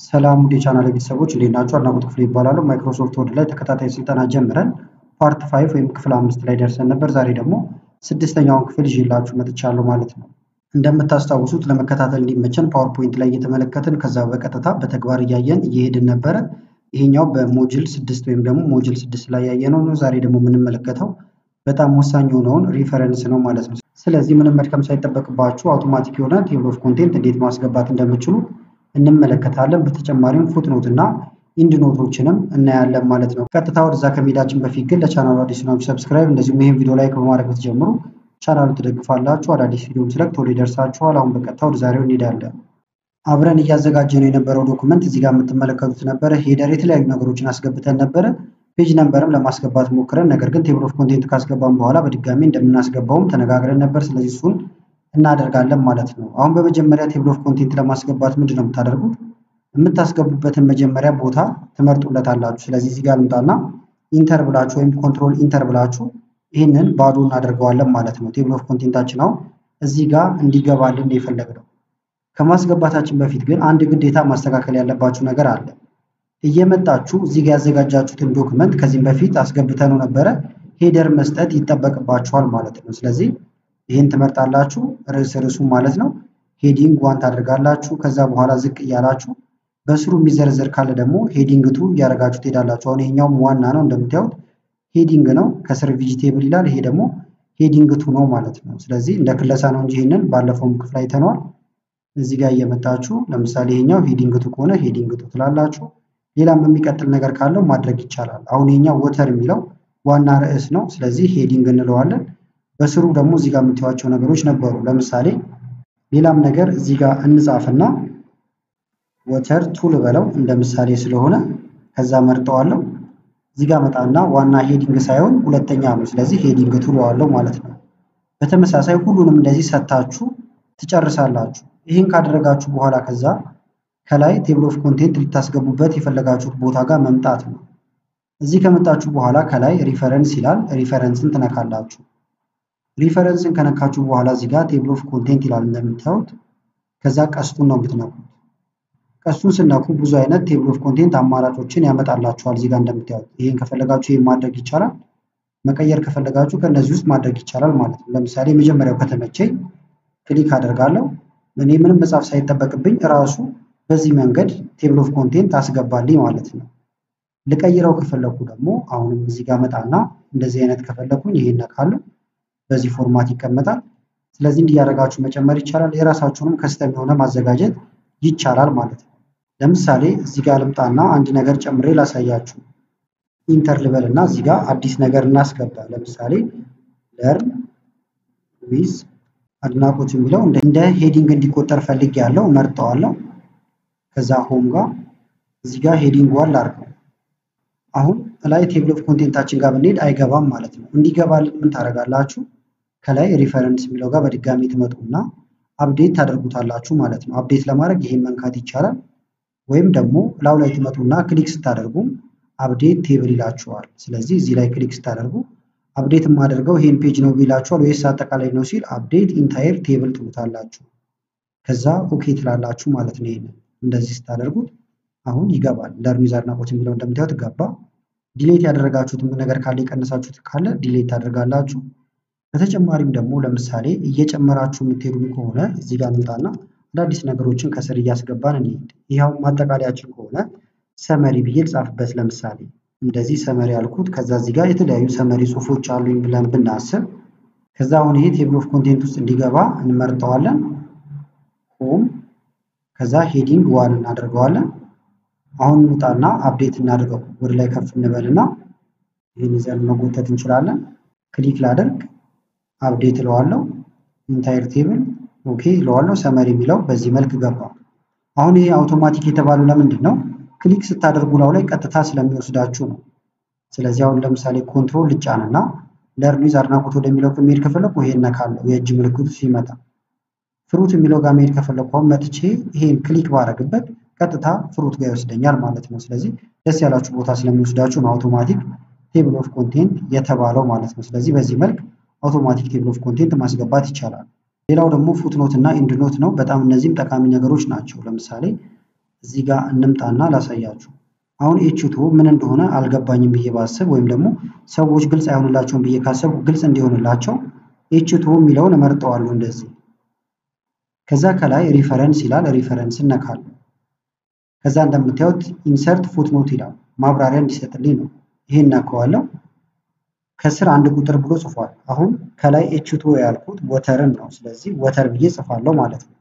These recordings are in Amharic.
ሰላም ውድ የቻናሌ ቤተሰቦች እንዴት ናችሁ? አድናቆት ክፍሌ ይባላሉ። ማይክሮሶፍት ወርድ ላይ ተከታታይ ስልጠና ጀምረን ፓርት 5 ወይም ክፍል 5 ላይ ደርሰን ነበር። ዛሬ ደግሞ ስድስተኛውን ክፍል ይዤላችሁ መጥቻለሁ ማለት ነው። እንደምታስታውሱት ለመከታተል እንዲመቸን ፓወርፖይንት ላይ እየተመለከትን ከዛ በቀጥታ በተግባር እያየን እየሄድን ነበረ። ይሄኛው በሞጁል 6 ወይም ደግሞ ሞጁል 6 ላይ ያየነው ነው። ዛሬ ደግሞ የምንመለከተው በጣም ወሳኝ የሆነውን ሪፈረንስ ነው ማለት ነው። ስለዚህ ምንም መድከም ሳይጠበቅባችሁ አውቶማቲክ የሆነ ቴብል ኦፍ ኮንቴንት እንዴት ማስገባት እንደምትችሉ እንመለከታለን። በተጨማሪም ፉትኖት እና ኢንድ ኖቶችንም እናያለን ማለት ነው። ቀጥታ ወደዛ ከመሄዳችን በፊት ግን ለቻናሉ አዲስ ናችሁ ሰብስክራይብ፣ እንደዚሁም ይሄን ቪዲዮ ላይክ በማድረግ ብትጀምሩ ቻናሉ ትደግፋላችሁ። አዳዲስ ቪዲዮም ስለቅ ቶሎ ይደርሳችኋል። አሁን በቀጥታ ወደ ዛሬው እንሄዳለን። አብረን እያዘጋጀነው የነበረው ዶክመንት እዚህ ጋር የምትመለከቱት ነበረ። ሄደር የተለያዩ ነገሮችን አስገብተን ነበረ። ፔጅ ነምበርም ለማስገባት ሞክረን፣ ነገር ግን ቴብል ኦፍ ኮንቴንት ካስገባን በኋላ በድጋሚ እንደምናስገባውም ተነጋግረን ነበር። ስለዚህ እሱን እናደርጋለን ማለት ነው። አሁን በመጀመሪያ ቴብል ኦፍ ኮንቴንት ለማስገባት ምንድነው የምታደርጉት? የምታስገቡበትን መጀመሪያ ቦታ ትመርጡለታላችሁ። ስለዚህ እዚህ ጋር እንምጣና ኢንተር ብላችሁ ወይም ኮንትሮል ኢንተር ብላችሁ ይህንን ባዶ እናደርገዋለን ማለት ነው። ቴብል ኦፍ ኮንቴንታችን አሁን እዚህ ጋር እንዲገባልን የፈለግነው። ከማስገባታችን በፊት ግን አንድ ግዴታ ማስተካከል ያለባችሁ ነገር አለ። እየመጣችሁ እዚህ ጋር ያዘጋጃችሁትን ዶክመንት ከዚህም በፊት አስገብተነው ነበረ፣ ሄደር መስጠት ይጠበቅባችኋል ማለት ነው። ስለዚህ ይህን ትመርጣላችሁ፣ ርዕሱ ማለት ነው። ሄዲንግ 1 ታደርጋላችሁ። ከዛ በኋላ ዝቅ እያላችሁ በስሩ የሚዘረዘር ካለ ደግሞ ሄዲንግ 2 እያደረጋችሁ ትሄዳላችሁ። አሁን ይሄኛውም ዋና ነው እንደምታዩት ሄዲንግ ነው፣ ከስር ቬጂቴብል ይላል። ይሄ ደግሞ ሄዲንግ 2 ነው ማለት ነው። ስለዚህ እንደ ክለሳ ነው እንጂ ይሄንን ባለፈውም ክፍል አይተነዋል። እዚህ ጋር እየመጣችሁ ለምሳሌ ይሄኛው ሄዲንግ 2 ከሆነ ሄዲንግ 2 ትላላችሁ። ሌላም የሚቀጥል ነገር ካለው ማድረግ ይቻላል። አሁን ይሄኛው ወተር የሚለው ዋና ርዕስ ነው። ስለዚህ ሄዲንግ እንለዋለን። በስሩ ደግሞ እዚህ ጋር የምታዩዋቸው ነገሮች ነበሩ። ለምሳሌ ሌላም ነገር እዚህ ጋር እንጻፍና ወተር ቱል በለው እንደ ምሳሌ ስለሆነ ከዛ መርጠዋለሁ። እዚህ ጋር መጣና ዋና ሄዲንግ ሳይሆን ሁለተኛ ነው። ስለዚህ ሄዲንግ ቱል ዋለው ማለት ነው። በተመሳሳይ ሁሉንም እንደዚህ ሰታችሁ ትጨርሳላችሁ። ይህን ካደረጋችሁ በኋላ ከዛ ከላይ ቴብል ኦፍ ኮንቴንት ልታስገቡበት የፈለጋችሁት ቦታ ጋር መምጣት ነው። እዚህ ከመጣችሁ በኋላ ከላይ ሪፈረንስ ይላል። ሪፈረንስን ትነካላችሁ። ሪፈረንስን ከነካችሁ በኋላ እዚህ ጋር ቴብል ኦፍ ኮንቴንት ይላል እንደምታዩት። ከዛ ቀስቱን ነው የምትነኩት። ቀስቱን ስነኩ ብዙ አይነት ቴብል ኦፍ ኮንቴንት አማራጮችን ያመጣላችኋል። እዚህ ጋር እንደምታዩት ይሄን ከፈለጋችሁ ይሄን ማድረግ ይቻላል። መቀየር ከፈለጋችሁ ከነዚህ ውስጥ ማድረግ ይቻላል ማለት ነው። ለምሳሌ የመጀመሪያው ከተመቸኝ ክሊክ አደርጋለሁ። እኔ ምንም መጻፍ ሳይጠበቅብኝ ራሱ በዚህ መንገድ ቴብል ኦፍ ኮንቴንት አስገባልኝ ማለት ነው። ልቀይረው ከፈለኩ ደግሞ አሁንም እዚህ ጋር መጣና እንደዚህ አይነት ከፈለኩኝ ይሄን ነካለሁ። በዚህ ፎርማት ይቀመጣል። ስለዚህ እንዲያደርጋችሁ መጨመር ይቻላል። የራሳችሁንም ከስተም የሆነ ማዘጋጀት ይቻላል ማለት ነው። ለምሳሌ እዚህ ጋር ልምጣና አንድ ነገር ጨምሬ ላሳያችሁ። ኢንተር ልበልና እዚህ ጋር አዲስ ነገር እናስገባ። ለምሳሌ ለርን ዊዝ አድናቆት የሚለው እንደ ሄዲንግ እንዲቆጠር ፈልጌያለሁ፣ መርጠዋለሁ። ከዛ ሆም ጋር እዚህ ጋር ሄዲንግ 1 ላድርገው። አሁን ላይ ቴብል ኦፍ ኮንቴንታችን ጋር ብንሄድ አይገባም ማለት ነው። እንዲገባልን ምን ታደርጋላችሁ? ከላይ ሪፈረንስ የሚለው ጋር በድጋሚ ትመጡና አፕዴት ታደርጉታላችሁ ማለት ነው። አፕዴት ለማድረግ ይሄን መንካት ይቻላል። ወይም ደግሞ ላው ላይ ትመጡና ክሊክ ስታደርጉ አፕዴት ቴብል ይላችኋል። ስለዚህ እዚህ ላይ ክሊክ ስታደርጉ አፕዴት የማደርገው ይሄን ፔጅ ነው ይላችኋል ወይስ አጠቃላይ ነው ሲል አፕዴት ኢንታየር ቴብል ትሉታላችሁ። ከዛ ኦኬ ትላላችሁ ማለት ነው። ይሄን እንደዚህ ስታደርጉት አሁን ይገባል። ለርን ዊዝ አድናቆት የሚለው እንደምታዩት ገባ። ዲሌት ያደረጋችሁት ነገር ካለ የቀነሳችሁት ካለ ዲሌት ታደርጋላችሁ። በተጨማሪም ደግሞ ለምሳሌ እየጨመራችሁ የምትሄዱ ከሆነ እዚህ ጋር እንምጣና አዳዲስ ነገሮችን ከስር እያስገባን እንሂድ። ይሄው ማጠቃለያችን ከሆነ ሰመሪ ብዬ ልጻፍበት። ለምሳሌ እንደዚህ ሰመሪ ያልኩት። ከዛ እዚህ ጋር የተለያዩ ሰመሪ ጽሁፎች አሉኝ ብለን ብናስብ ከዛ አሁን ይሄ ቴብል ኦፍ ኮንቴንት ውስጥ እንዲገባ እንመርጠዋለን። ሆም ከዛ ሄዲንግ 1 እናደርገዋለን። አሁን እንውጣና አፕዴት እናድርገው። ወደ ላይ ከፍ እንበልና ይሄን ይዘን መጎተት እንችላለን። ክሊክ ላደርግ አፕዴት እለዋለሁ። ኢንታየር ቴብል ኦኬ እለዋለሁ። ሰመሪ የሚለው በዚህ መልክ ገባ። አሁን ይሄ አውቶማቲክ የተባለው ለምንድን ነው? ክሊክ ስታደርጉ ላይ ቀጥታ ስለሚወስዳችሁ ነው። ስለዚህ አሁን ለምሳሌ ኮንትሮል ልጫንና ለርን ዊዝ አድናቆት ወደሚለው ከመሄድ ከፈለኩ ይሄን ነካለሁ። የእጅ ምልክቱ ሲመጣ ፍሩት የሚለው ጋር መሄድ ከፈለኩ አሁን መጥቼ ይሄን ክሊክ ባደርግበት ቀጥታ ፍሩት ጋር ይወስደኛል ማለት ነው። ስለዚህ ደስ ያላችሁ ቦታ ስለሚወስዳችሁ ነው አውቶማቲክ ቴብል ኦፍ ኮንቴንት የተባለው ማለት ነው። ስለዚህ በዚህ መልክ አውቶማቲክ ቴብል ኦፍ ኮንቴንት ማስገባት ይቻላል። ሌላው ደግሞ ፉትኖት እና ኢንድ ኖት ነው። በጣም እነዚህም ጠቃሚ ነገሮች ናቸው። ለምሳሌ እዚህ ጋር እንምጣና ላሳያችሁ። አሁን ኤች2 ምን እንደሆነ አልገባኝም ብዬ ባስብ ወይም ደግሞ ሰዎች ግልጽ አይሆንላቸውም ብዬ ካሰብኩ ግልጽ እንዲሆንላቸው ኤች2 የሚለውን እመርጠዋለሁ እንደዚህ። ከዛ ከላይ ሪፈረንስ ይላል፣ ሪፈረንስ እነካለሁ። ከዛ እንደምታዩት ኢንሰርት ፉትኖት ይላል፣ ማብራሪያ እንዲሰጥልኝ ነው። ይሄን ነካዋለሁ። ከስር አንድ ቁጥር ብሎ ጽፏል። አሁን ከላይ ኤች2 ያልኩት ወተርን ነው። ስለዚህ ወተር ብዬ ጽፋለሁ ማለት ነው።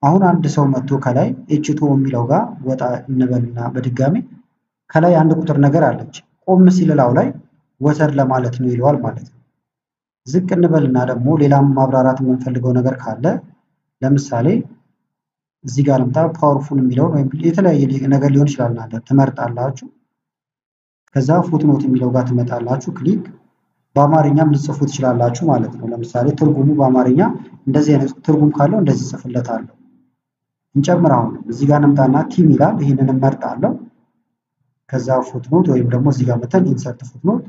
አሁን አንድ ሰው መጥቶ ከላይ ኤች2 የሚለው ጋር ወጣ እንበልና በድጋሚ ከላይ አንድ ቁጥር ነገር አለች፣ ቆም ሲልላው ላይ ወተር ለማለት ነው ይለዋል ማለት ነው። ዝቅ እንበልና ደግሞ ሌላም ማብራራት የምንፈልገው ነገር ካለ ለምሳሌ እዚህ ጋር ልምጣ። ፓወርፉል የሚለውን ወይም የተለያየ ነገር ሊሆን ይችላል እናንተ ትመርጣላችሁ። ከዛ ፉትኖት የሚለው ጋር ትመጣላችሁ። ክሊክ በአማርኛም ልጽፉ ትችላላችሁ ማለት ነው። ለምሳሌ ትርጉሙ በአማርኛ እንደዚህ አይነት ትርጉም ካለው እንደዚህ ጽፍለታለሁ። እንጨምር። አሁን እዚህ ጋር እንምጣና ቲም ይላል፣ ይሄንን እመርጣለሁ። ከዛ ፉትኖት ወይም ደግሞ እዚህ ጋር መተን ኢንሰርት ፉትኖት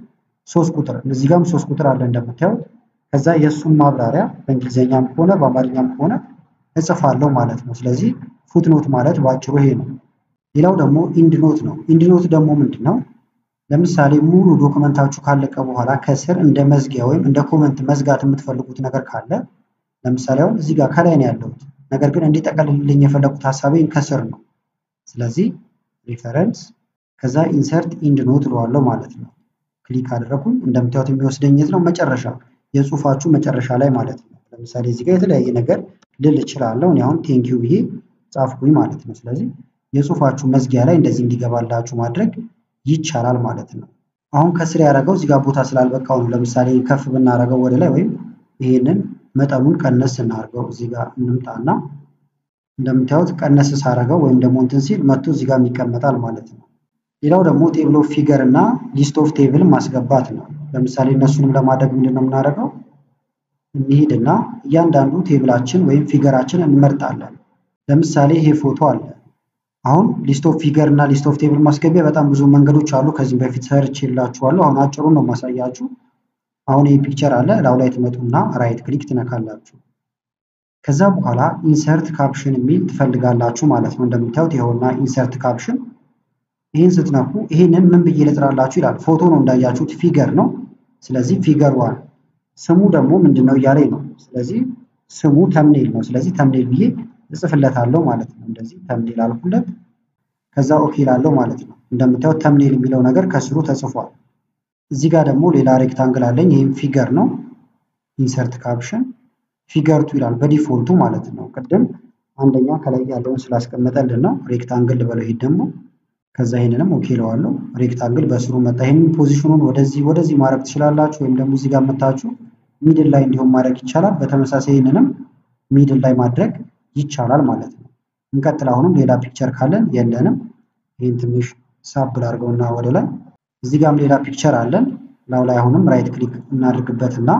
3 ቁጥር፣ እዚህ ጋርም 3 ቁጥር አለ እንደምታዩት። ከዛ የሱን ማብራሪያ በእንግሊዘኛም ከሆነ በአማርኛም ከሆነ እጽፋለሁ ማለት ነው። ስለዚህ ፉትኖት ማለት ባጭሩ ይሄ ነው። ሌላው ደግሞ ኢንድ ኖት ነው። ኢንድ ኖት ደግሞ ምንድነው? ለምሳሌ ሙሉ ዶክመንታችሁ ካለቀ በኋላ ከስር እንደ መዝጊያ ወይም እንደ ኮመንት መዝጋት የምትፈልጉት ነገር ካለ ለምሳሌ አሁን እዚህ ጋር ከላይ ነው ያለሁት፣ ነገር ግን እንዲጠቀልልልኝ የፈለኩት ሀሳቤን ከስር ነው። ስለዚህ ሪፈረንስ ከዛ ኢንሰርት ኢንድ ኖት እለዋለሁ ማለት ነው። ክሊክ አደረኩኝ። እንደምታዩት የሚወስደኝ የት ነው? መጨረሻ፣ የጽሁፋችሁ መጨረሻ ላይ ማለት ነው። ለምሳሌ እዚህ ጋር የተለያየ ነገር ልል እችላለሁ። እኔ አሁን ቴንኪው ብዬ ጻፍኩኝ ማለት ነው። ስለዚህ የጽሁፋችሁ መዝጊያ ላይ እንደዚህ እንዲገባላችሁ ማድረግ ይቻላል ማለት ነው። አሁን ከስር ያደረገው እዚህ ጋር ቦታ ስላልበቃው ነው። ለምሳሌ ከፍ ብናደርገው ወደ ላይ ወይም ይሄንን መጠኑን ቀነስ እናድርገው። እዚህ ጋር እንምጣና እንደምታዩት ቀነስ ሳደርገው ወይም ደግሞ እንትን ሲል መጥቶ እዚህ ጋር ይቀመጣል ማለት ነው። ሌላው ደግሞ ቴብል ኦፍ ፊገር እና ሊስት ኦፍ ቴብል ማስገባት ነው። ለምሳሌ እነሱንም ለማድረግ ምንድነው የምናደርገው? እንሂድና እያንዳንዱ ቴብላችን ወይም ፊገራችን እንመርጣለን። ለምሳሌ ይሄ ፎቶ አለ። አሁን ሊስት ኦፍ ፊገር እና ሊስት ኦፍ ቴብል ማስገቢያ በጣም ብዙ መንገዶች አሉ። ከዚህ በፊት ሰርች ይላችኋለሁ። አሁን አጭሩን ነው ማሳያችሁ። አሁን ይሄ ፒክቸር አለ። ላው ላይ ትመጡና ራይት ክሊክ ትነካላችሁ። ከዛ በኋላ ኢንሰርት ካፕሽን የሚል ትፈልጋላችሁ ማለት ነው። እንደምታዩት ይኸውና ኢንሰርት ካፕሽን። ይሄን ስትነኩ ይሄንን ምን ብዬ ልጥራላችሁ ይላል። ፎቶ ነው እንዳያችሁት፣ ፊገር ነው። ስለዚህ ፊገር ዋን። ስሙ ደግሞ ምንድነው እያለኝ ነው። ስለዚህ ስሙ ተምኔል ነው። ስለዚህ ተምኔል ብዬ እጽፍለታለሁ ማለት ነው። እንደዚህ ተምኔል አልኩለት። ከዛ ኦኬ ላለው ማለት ነው። እንደምታዩት ተምኔል የሚለው ነገር ከስሩ ተጽፏል። እዚህ ጋር ደግሞ ሌላ ሬክታንግል አለኝ። ይሄም ፊገር ነው። ኢንሰርት ካፕሽን ፊገር ቱ ይላል በዲፎልቱ ማለት ነው። ቅድም አንደኛ ከላይ ያለውን ስላስቀመጠልን ነው። ሬክታንግል ልበለው። ይሄ ደግሞ ከዛ ይሄንንም ኦኬ ለዋለሁ። ሬክታንግል በስሩ መጣ። ይሄንን ፖዚሽኑን ወደዚህ ማድረግ ትችላላችሁ፣ ወይም ደግሞ እዚህ ጋር መታችሁ ሚድል ላይ እንዲሆን ማድረግ ይቻላል። በተመሳሳይ ይሄንንም ሚድል ላይ ማድረግ ይቻላል ማለት ነው። እንቀጥል። አሁንም ሌላ ፒክቸር ካለን የለንም። ይሄን ትንሽ ሳብል አድርገውና ወደ ላይ እዚህ ጋርም ሌላ ፒክቸር አለን። ላው ላይ አሁንም ራይት ክሊክ እናድርግበትና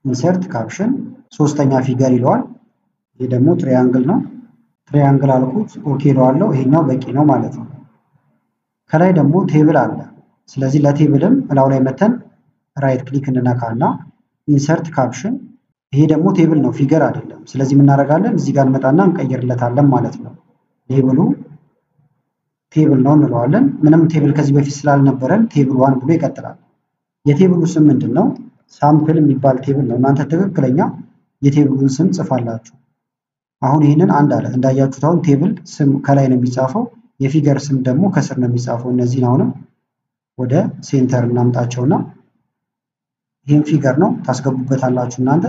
ኢንሰርት ካፕሽን ሶስተኛ ፊገር ይለዋል። ይሄ ደግሞ ትሪያንግል ነው። ትሪያንግል አልኩት፣ ኦኬ ለዋለሁ። ይሄኛው በቂ ነው ማለት ነው። ከላይ ደግሞ ቴብል አለ። ስለዚህ ለቴብልም ላው ላይ መተን ራይት ክሊክ እንነካና ኢንሰርት ካፕሽን። ይሄ ደግሞ ቴብል ነው፣ ፊገር አይደለም። ስለዚህ ምን እናደርጋለን? እዚህ ጋር እንመጣና እንቀይርለታለን ማለት ነው። ሌብሉ ቴብል ነው እንለዋለን። ምንም ቴብል ከዚህ በፊት ስላልነበረን ቴብል ዋን ብሎ ይቀጥላል። የቴብሉ ስም ምንድነው? ሳምፕል የሚባል ቴብል ነው። እናንተ ትክክለኛ የቴብሉን ስም ጽፋላችሁ። አሁን ይሄንን አንድ አለ እንዳያችሁት። አሁን ቴብል ስም ከላይ ነው የሚጻፈው፣ የፊገር ስም ደግሞ ከስር ነው የሚጻፈው። እነዚህን አሁንም ወደ ሴንተር እናምጣቸውና ይሄን ፊገር ነው ታስገቡበታላችሁ እናንተ።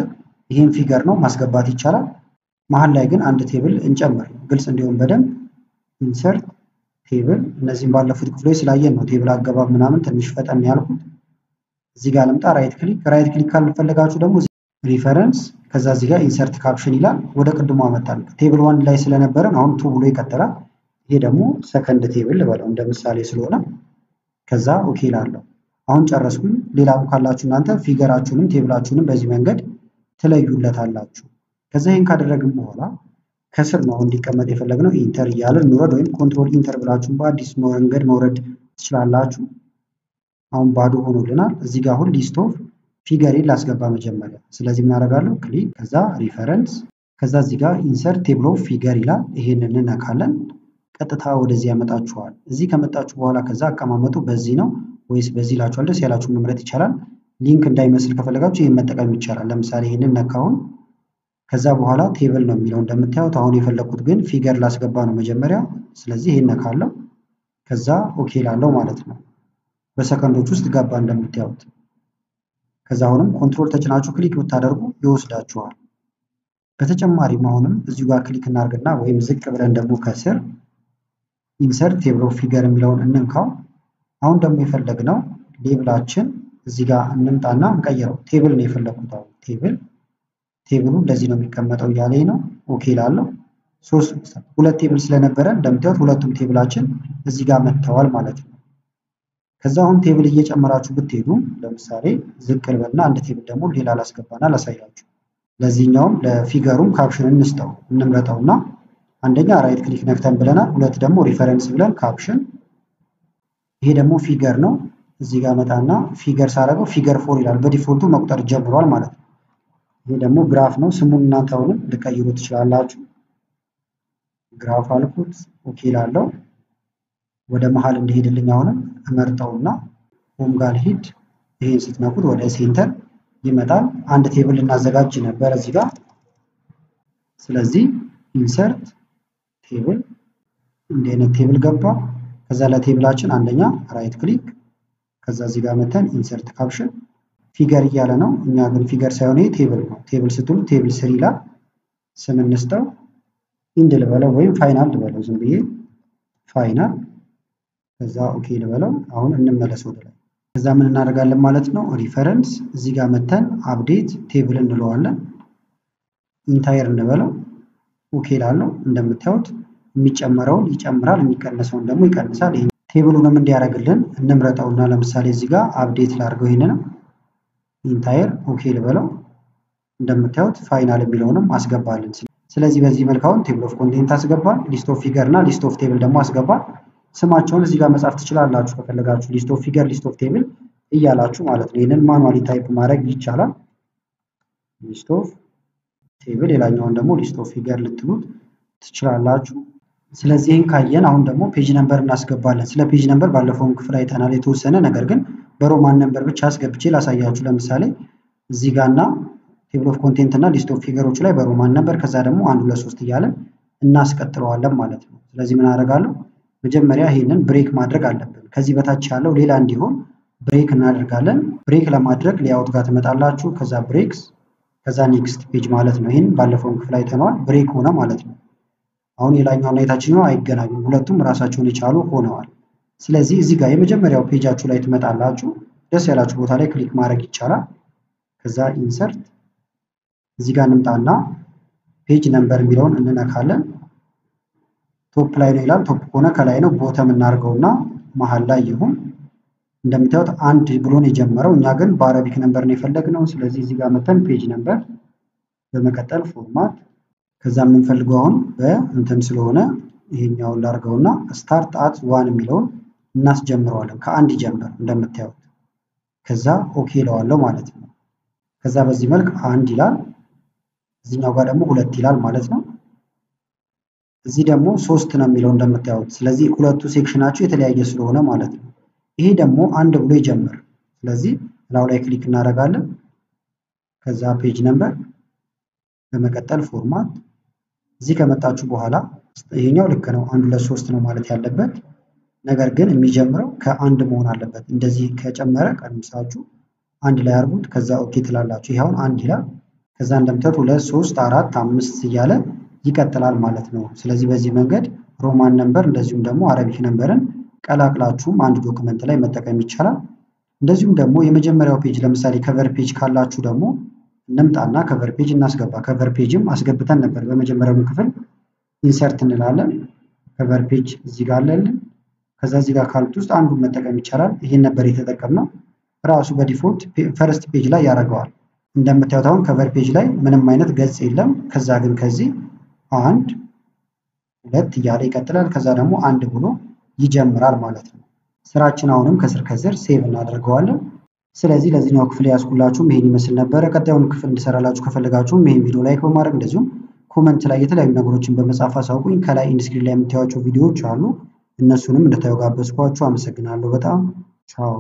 ይሄን ፊገር ነው ማስገባት ይቻላል። መሀል ላይ ግን አንድ ቴብል እንጨምር፣ ግልጽ እንዲሆን በደንብ ኢንሰርት ቴብል። እነዚህም ባለፉት ክፍሎች ስላየን ነው ቴብል አገባብ ምናምን ትንሽ ፈጠን ያልኩት። እዚህ ጋር ልምጣ። ራይት ክሊክ ካልፈለጋችሁ ደግሞ ሪፈረንስ፣ ከዛ እዚህ ጋር ኢንሰርት ካፕሽን ይላል። ወደ ቅድሙ አመጣን። ቴብል ዋን ላይ ስለነበረን አሁን ቱ ብሎ ይቀጥላል። ይሄ ደግሞ ሰከንድ ቴብል ልበለው እንደ ምሳሌ ስለሆነ ከዛ ኦኬ ላለው። አሁን ጨረስኩኝ። ሌላም ካላችሁ እናንተ ፊገራችሁንም ቴብላችሁንም በዚህ መንገድ ትለዩለታላችሁ። ከዛ ይሄን ካደረግን በኋላ ከስር ነው እንዲቀመጥ የፈለግነው። ኢንተር እያለን እንውረድ፣ ወይም ኮንትሮል ኢንተር ብላችሁ በአዲስ መንገድ መውረድ ትችላላችሁ። አሁን ባዶ ሆኖልናል። እዚህ ጋር አሁን ሊስት ኦፍ ፊገሬን ላስገባ መጀመሪያ። ስለዚህ ምን አደርጋለሁ? ክሊክ፣ ከዛ ሪፈረንስ፣ ከዛ እዚህ ጋር ኢንሰርት ቴብል ኦፍ ፊገር ይላል። ይሄንን እንነካለን። ቀጥታ ወደዚህ ያመጣችኋል። እዚህ ከመጣችሁ በኋላ ከዛ አቀማመጡ በዚህ ነው ወይስ በዚህ ላችኋል ደስ ያላችሁ መምረጥ ይቻላል። ሊንክ እንዳይመስል ከፈለጋችሁ ይሄን መጠቀም ይቻላል። ለምሳሌ ይሄንን ነካውን ከዛ በኋላ ቴብል ነው የሚለው እንደምታዩት። አሁን የፈለኩት ግን ፊገር ላስገባ ነው መጀመሪያ። ስለዚህ ይሄን ነካለው ከዛ ኦኬ ላለው ማለት ነው። በሰከንዶች ውስጥ ገባ እንደምታዩት። ከዛ አሁንም ኮንትሮል ተጭናችሁ ክሊክ ብታደርጉ ይወስዳችኋል። በተጨማሪም አሁንም እዚሁ ጋር ክሊክ እናርግና ወይም ዝቅ ብለን ደግሞ ከስር ኢንሰርት ቴብል ኦፍ ፊገር የሚለውን እንንካው። አሁን ደግሞ የፈለግነው ሌብላችን እዚህ ጋር እንምጣና እንቀይረው። ቴብል ነው የፈለኩት። አሁን ቴብሉ እንደዚህ ነው የሚቀመጠው እያለኝ ነው። ኦኬ ላለው ሁለት ቴብል ስለነበረ እንደምታዩት ሁለቱም ቴብላችን እዚህ ጋር መጥተዋል ማለት ነው። ከዛ አሁን ቴብል እየጨመራችሁ ብትሄዱ ለምሳሌ ዝቅ ልበልና አንድ ቴብል ደግሞ ሌላ ላስገባና ላሳያችሁ። ለዚህኛውም ለፊገሩም ካፕሽን እንስጠው እንምረጠውና አንደኛ ራይት ክሊክ ነክተን ብለናል። ሁለት ደግሞ ሪፈረንስ ብለን ካፕሽን። ይሄ ደግሞ ፊገር ነው። እዚህ ጋር መጣና ፊገር ሳደርገው ፊገር 4 ይላል። በዲፎልቱ መቁጠር ጀምሯል ማለት ነው። ይሄ ደግሞ ግራፍ ነው። ስሙን እናንተ አሁንም ልቀይሩ ትችላላችሁ። ግራፍ አልኩት ኦኬ ላለው ወደ መሃል እንዲሄድልኝ አሁንም እመርጠውና ሆም ጋር ሂድ። ይሄን ስትነኩት ወደ ሴንተር ይመጣል። አንድ ቴብል እናዘጋጅ ነበር እዚህ ጋር። ስለዚህ ኢንሰርት ቴብል እንደ አይነት ቴብል ገባ። ከዛ ለቴብላችን አንደኛ ራይት ክሊክ ከዛ እዚህ ጋር መተን ኢንሰርት ካፕሽን ፊገር እያለ ነው። እኛ ግን ፊገር ሳይሆን ይሄ ቴብል ነው። ቴብል ስትሉ ቴብል 3 ይላል። ስም እንስጠው ኢንድ ልበለው ወይም ፋይናል ልበለው ዝም ብዬ ፋይናል። ከዛ ኦኬ ልበለው። አሁን እንመለስ ወደ ላይ። ከዛ ምን እናደርጋለን ማለት ነው ሪፈረንስ እዚህ ጋር መተን አፕዴት ቴብል እንለዋለን። ኢንታየር እንበለው ኦኬ ላለው እንደምታዩት የሚጨመረውን ይጨምራል የሚቀነሰውን ደግሞ ይቀንሳል። ይሄ ቴብሉንም እንዲያደርግልን እንምረጠውና ለምሳሌ እዚህ ጋር አፕዴት ላድርገው ይሄንንም ኢንታየር ኦኬ ልበለው። እንደምታዩት ፋይናል የሚለውንም አስገባልን። ስለዚህ በዚህ መልኩ አሁን ቴብል ኦፍ ኮንቴንት አስገባል። ሊስት ኦፍ ፊገር እና ሊስት ኦፍ ቴብል ደግሞ አስገባል። ስማቸውን እዚህ ጋር መጻፍ ትችላላችሁ ከፈለጋችሁ ሊስት ኦፍ ፊገር ሊስት ኦፍ ቴብል እያላችሁ ማለት ነው። ይሄንን ማኑዋሊ ታይፕ ማድረግ ይቻላል። ሊስት ኦፍ ቴብል ሌላኛውን ደግሞ ሊስት ኦፍ ፊገር ልትሉት ትችላላችሁ። ስለዚህ ይሄን ካየን አሁን ደግሞ ፔጅ ነምበር እናስገባለን። ስለ ፔጅ ነምበር ባለፈው ክፍል አይተናል የተወሰነ ነገር ግን በሮማን ነምበር ብቻ አስገብቼ ላሳያችሁ። ለምሳሌ እዚህ ጋርና ቴብል ኦፍ ኮንቴንት እና ሊስት ኦፍ ፊገሮች ላይ በሮማን ነምበር ከዛ ደግሞ 1 2 3 እያለን እናስቀጥለዋለን ማለት ነው። ስለዚህ ምን አደርጋለሁ መጀመሪያ ይሄንን ብሬክ ማድረግ አለብን። ከዚህ በታች ያለው ሌላ እንዲሆን ብሬክ እናደርጋለን። ብሬክ ለማድረግ ሌአውት ጋር ትመጣላችሁ። ከዛ ብሬክስ ከዛ ኔክስት ፔጅ ማለት ነው። ይሄን ባለፈው ክፍል አይተናል። ብሬክ ሆነ ማለት ነው። አሁን የላኛውና የታችኛው አይገናኙም። ሁለቱም ራሳቸውን የቻሉ ሆነዋል። ስለዚህ እዚህ ጋር የመጀመሪያው ፔጃችሁ ላይ ትመጣላችሁ። ደስ ያላችሁ ቦታ ላይ ክሊክ ማድረግ ይቻላል። ከዛ ኢንሰርት እዚህ ጋር እንምጣና ፔጅ ነምበር የሚለውን እንነካለን። ቶፕ ላይ ነው ይላል። ቶፕ ከሆነ ከላይ ነው። ቦተም እናርገውና መሃል ላይ ይሁን። እንደምታዩት አንድ ብሎን የጀመረው እኛ ግን በአረቢክ ነምበር ነው የፈለግነው። ስለዚህ እዚህ ጋር መተን ፔጅ ነምበር በመቀጠል ፎርማት ከዛ የምንፈልገው አሁን በእንትን ስለሆነ ይሄኛውን ላርገውና ስታርት አት 1 የሚለውን እናስጀምረዋለን። ከአንድ ይጀምር እንደምታዩት። ከዛ ኦኬ ለዋለው ማለት ነው። ከዛ በዚህ መልክ 1 ይላል። እዚህኛው ጋር ደግሞ 2 ይላል ማለት ነው። እዚህ ደግሞ 3 ነው የሚለው እንደምታዩት። ስለዚህ ሁለቱ ሴክሽናቸው የተለያየ ስለሆነ ማለት ነው። ይሄ ደግሞ 1 ብሎ ይጀምር። ስለዚህ ላው ላይ ክሊክ እናደርጋለን። ከዛ ፔጅ ነምበር በመቀጠል ፎርማት እዚህ ከመጣችሁ በኋላ ይሄኛው ልክ ነው 1 2 3 ነው ማለት ያለበት። ነገር ግን የሚጀምረው ከ1 መሆን አለበት። እንደዚህ ከጨመረ ቀንሳችሁ 1 ላይ አርጉት። ከዛ ኦኬ ትላላችሁ። ይሄው 1 ይላል። ከዛ እንደምታዩት 2 3 4 5 እያለ ይቀጥላል ማለት ነው። ስለዚህ በዚህ መንገድ ሮማን ነምበር እንደዚሁም ደግሞ አረቢክ ነምበርን ቀላቅላችሁም አንድ ዶክመንት ላይ መጠቀም ይቻላል። እንደዚሁም ደግሞ የመጀመሪያው ፔጅ ለምሳሌ ከቨር ፔጅ ካላችሁ ደግሞ እንምጣና ከቨር ፔጅ እናስገባ። ከቨር ፔጅም አስገብተን ነበር በመጀመሪያው ክፍል። ኢንሰርት እንላለን። ከቨር ፔጅ እዚህ ጋር አለልን። ከዛ እዚህ ጋር ካሉት ውስጥ አንዱን መጠቀም ይቻላል። ይሄን ነበር የተጠቀምነው። ራሱ በዲፎልት ፈርስት ፔጅ ላይ ያደርገዋል። እንደምታዩት አሁን ከቨር ፔጅ ላይ ምንም አይነት ገጽ የለም። ከዛ ግን ከዚህ 1 2 እያለ ይቀጥላል። ከዛ ደግሞ 1 ብሎ ይጀምራል ማለት ነው። ስራችን አሁንም ከስር ሴቭ እናደርገዋለን። ስለዚህ ለዚህኛው ክፍል ያስኩላችሁም ይሄን ይመስል ነበር። ቀጣዩን ክፍል እንድሰራላችሁ ከፈለጋችሁም ይሄን ቪዲዮ ላይክ በማድረግ እንደዚሁም ኮመንት ላይ የተለያዩ ነገሮችን በመጻፍ አሳውቁኝ። ከላይ ኢንስክሪን ላይ የምታዩዋቸው ቪዲዮዎች አሉ። እነሱንም እንድታዩ ጋበዝኳችሁ። አመሰግናለሁ በጣም ቻው።